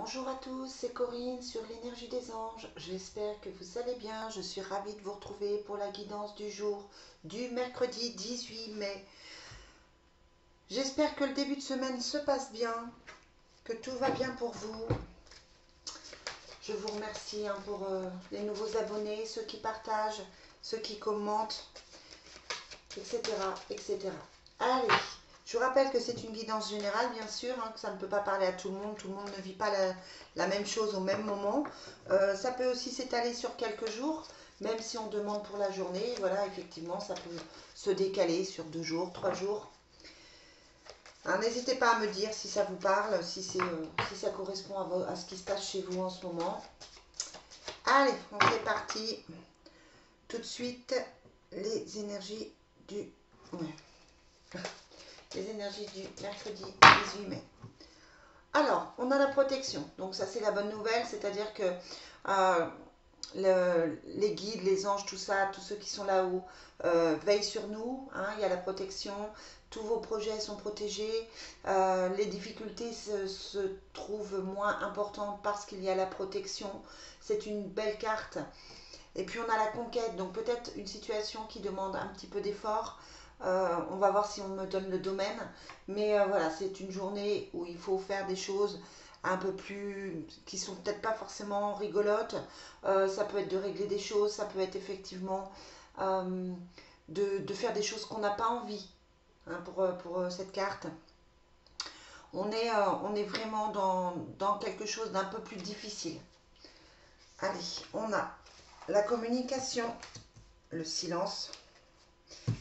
Bonjour à tous, c'est Corinne sur l'énergie des anges. J'espère que vous allez bien. Je suis ravie de vous retrouver pour la guidance du jour du mercredi 18 mai. J'espère que le début de semaine se passe bien, que tout va bien pour vous. Je vous remercie pour les nouveaux abonnés, ceux qui partagent, ceux qui commentent, etc. etc. Allez, je vous rappelle que c'est une guidance générale, bien sûr, que ça ne peut pas parler à tout le monde ne vit pas la même chose au même moment. Ça peut aussi s'étaler sur quelques jours, même si on demande pour la journée. Voilà, effectivement, ça peut se décaler sur 2 jours, 3 jours. N'hésitez pas à me dire si ça vous parle, si ça correspond à ce qui se passe chez vous en ce moment. Allez, on est parti. Tout de suite, les énergies du... Ouais. Les énergies du mercredi 18 mai. Alors, on a la protection. Donc ça, c'est la bonne nouvelle, c'est-à-dire que les guides, les anges, tout ça, tous ceux qui sont là-haut veillent sur nous. Il y a la protection. Tous vos projets sont protégés. Les difficultés se trouvent moins importantes parce qu'il y a la protection. C'est une belle carte. Et puis on a la conquête, donc peut-être une situation qui demande un petit peu d'effort. On va voir si on me donne le domaine. Mais voilà, c'est une journée où il faut faire des choses un peu plus... qui sont peut-être pas forcément rigolotes. Ça peut être de régler des choses, ça peut être effectivement de faire des choses qu'on n'a pas envie pour cette carte. On est vraiment dans quelque chose d'un peu plus difficile. Allez, on a la communication, le silence.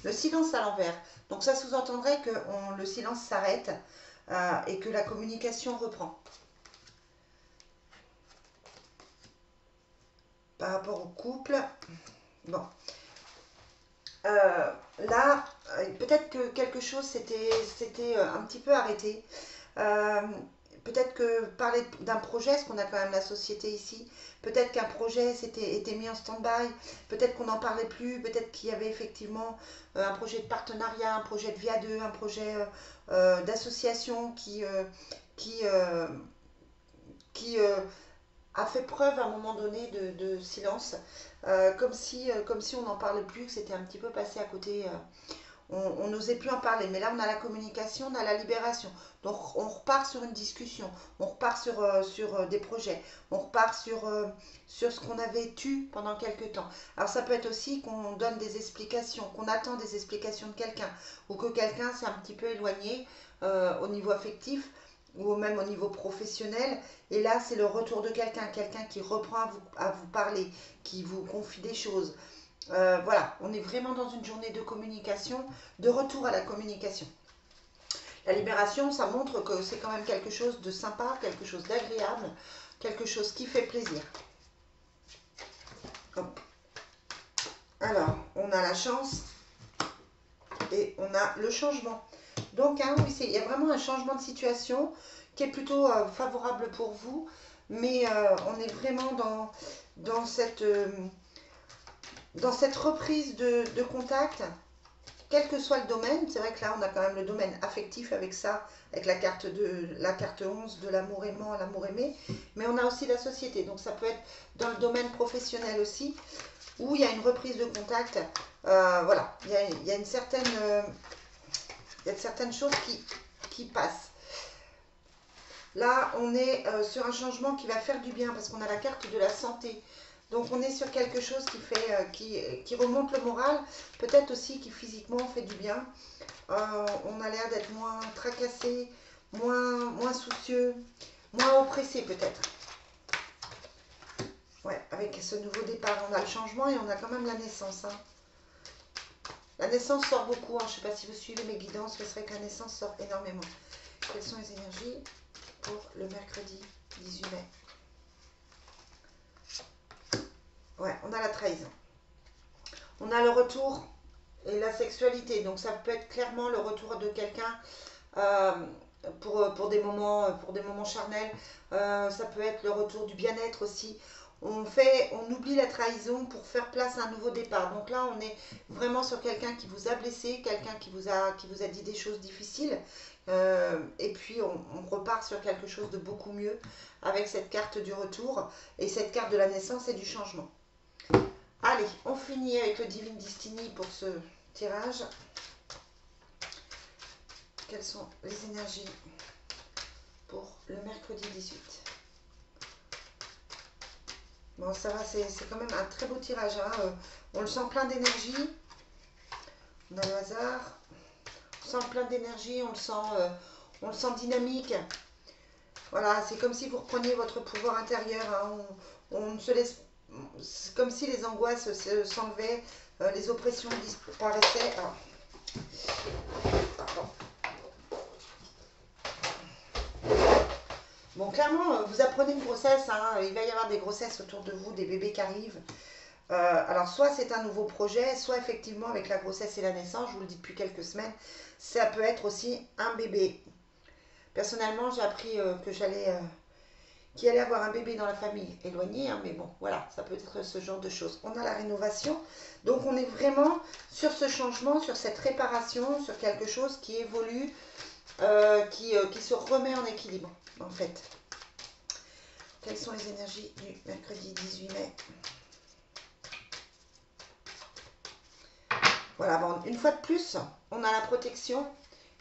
Le silence à l'envers. Donc ça sous-entendrait que le silence s'arrête et que la communication reprend. Par rapport au couple, bon. Là, peut-être que quelque chose s'était un petit peu arrêté. Peut-être que parler d'un projet, parce qu'on a quand même la société ici, peut-être qu'un projet était mis en stand-by, peut-être qu'on n'en parlait plus, peut-être qu'il y avait effectivement un projet de partenariat, un projet de vie à deux, un projet d'association qui a fait preuve à un moment donné de silence, comme si on n'en parlait plus, que c'était un petit peu passé à côté. On n'osait plus en parler, mais là on a la communication, on a la libération. Donc on repart sur une discussion, on repart sur des projets, on repart sur ce qu'on avait eu pendant quelques temps. Alors ça peut être aussi qu'on donne des explications, qu'on attend des explications de quelqu'un, ou que quelqu'un s'est un petit peu éloigné au niveau affectif, ou même au niveau professionnel. Et là c'est le retour de quelqu'un qui reprend à vous parler, qui vous confie des choses. Voilà, on est vraiment dans une journée de communication, de retour à la communication. La libération, ça montre que c'est quand même quelque chose de sympa, quelque chose d'agréable, quelque chose qui fait plaisir. Hop. Alors, on a la chance et on a le changement. Donc, oui, il y a vraiment un changement de situation qui est plutôt favorable pour vous, mais on est vraiment dans cette reprise de contact, quel que soit le domaine. C'est vrai que là on a quand même le domaine affectif avec ça, avec la carte 11 de l'amour aimant, l'amour aimé, mais on a aussi la société, donc ça peut être dans le domaine professionnel aussi, où il y a une reprise de contact. Voilà, il y a certaines choses qui passent. Là on est sur un changement qui va faire du bien, parce qu'on a la carte de la santé. Donc on est sur quelque chose qui remonte le moral, peut-être aussi qui physiquement fait du bien. On a l'air d'être moins tracassé, moins soucieux, moins oppressé peut-être. Ouais, avec ce nouveau départ, on a le changement et on a quand même la naissance. La naissance sort beaucoup, je ne sais pas si vous suivez mes guidances, ce serait que la naissance sort énormément. Quelles sont les énergies pour le mercredi 18 mai? Ouais, on a la trahison. On a le retour et la sexualité. Donc ça peut être clairement le retour de quelqu'un pour des moments charnels. Ça peut être le retour du bien-être aussi. On oublie la trahison pour faire place à un nouveau départ. Donc là, on est vraiment sur quelqu'un qui vous a blessé, quelqu'un qui vous a dit des choses difficiles, Et puis on repart sur quelque chose de beaucoup mieux avec cette carte du retour et cette carte de la naissance et du changement. Allez, on finit avec le Divine Destiny pour ce tirage. Quelles sont les énergies pour le mercredi 18? Bon, ça va, c'est quand même un très beau tirage. Hein. On le sent plein d'énergie. On a le hasard. On sent plein d'énergie, on le sent dynamique. Voilà, c'est comme si vous repreniez votre pouvoir intérieur. Hein. On se laisse, c'est comme si les angoisses s'enlevaient, les oppressions disparaissaient. Alors, pardon. Bon, clairement, vous apprenez une grossesse. Hein. Il va y avoir des grossesses autour de vous, des bébés qui arrivent. Alors, soit c'est un nouveau projet, soit effectivement avec la grossesse et la naissance, je vous le dis depuis quelques semaines, ça peut être aussi un bébé. Personnellement, j'ai appris qu'il allait avoir un bébé dans la famille éloignée, hein, mais bon, voilà, ça peut être ce genre de choses. On a la rénovation, donc on est vraiment sur ce changement, sur cette réparation, sur quelque chose qui évolue, qui se remet en équilibre, en fait. Quelles sont les énergies du mercredi 18 mai? Voilà, bon, une fois de plus, on a la protection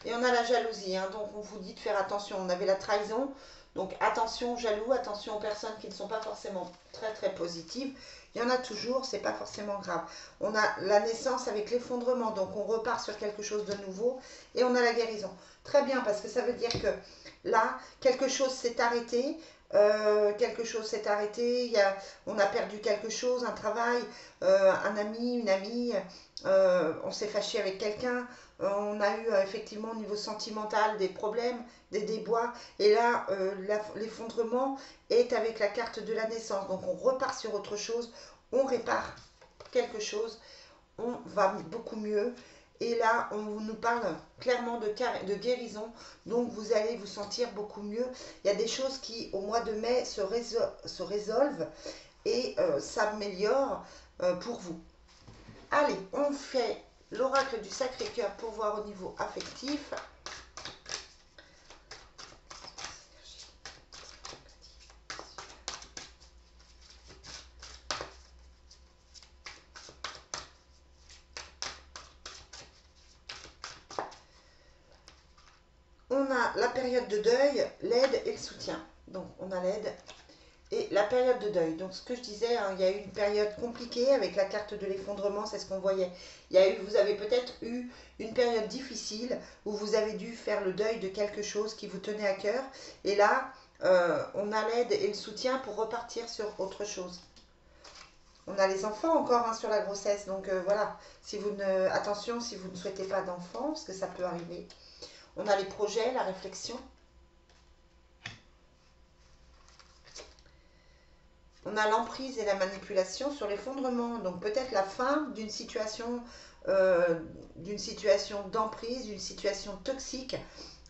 et on a la jalousie. Hein, donc, on vous dit de faire attention. On avait la trahison. Donc, attention aux jaloux, attention aux personnes qui ne sont pas forcément très, très positives. Il y en a toujours, c'est pas forcément grave. On a la naissance avec l'effondrement. Donc, on repart sur quelque chose de nouveau. Et on a la guérison. Très bien, parce que ça veut dire que là, quelque chose s'est arrêté. Quelque chose s'est arrêté, on a perdu quelque chose, un travail, un ami, une amie, on s'est fâché avec quelqu'un, on a eu effectivement au niveau sentimental des problèmes, des déboires, et là l'effondrement est avec la carte de la naissance, donc on repart sur autre chose, on répare quelque chose, on va beaucoup mieux. Et là, on nous parle clairement de guérison. Donc, vous allez vous sentir beaucoup mieux. Il y a des choses qui, au mois de mai, se résolvent et s'améliorent pour vous. Allez, on fait l'oracle du Sacré-Cœur pour voir au niveau affectif. On a la période de deuil, l'aide et le soutien. Donc, on a l'aide et la période de deuil. Donc, ce que je disais, hein, il y a eu une période compliquée avec la carte de l'effondrement, c'est ce qu'on voyait. Vous avez peut-être eu une période difficile où vous avez dû faire le deuil de quelque chose qui vous tenait à cœur. Et là, on a l'aide et le soutien pour repartir sur autre chose. On a les enfants encore hein, sur la grossesse. Donc, voilà, attention si vous ne souhaitez pas d'enfants, parce que ça peut arriver. On a les projets, la réflexion. On a l'emprise et la manipulation sur l'effondrement. Donc peut-être la fin d'une situation d'emprise, d'une situation toxique.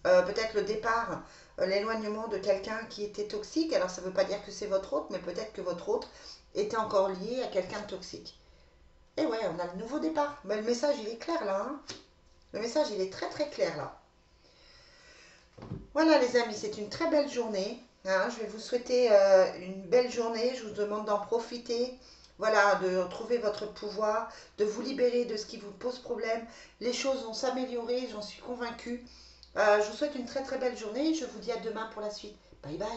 Peut-être le départ, l'éloignement de quelqu'un qui était toxique. Alors ça ne veut pas dire que c'est votre hôte, mais peut-être que votre hôte était encore lié à quelqu'un de toxique. Et ouais, on a le nouveau départ. Mais le message, il est clair là. Hein, le message, il est très très clair là. Voilà les amis, c'est une très belle journée. Hein, je vais vous souhaiter une belle journée. Je vous demande d'en profiter. Voilà, de retrouver votre pouvoir, de vous libérer de ce qui vous pose problème. Les choses vont s'améliorer, j'en suis convaincue. Je vous souhaite une très très belle journée. Je vous dis à demain pour la suite. Bye bye.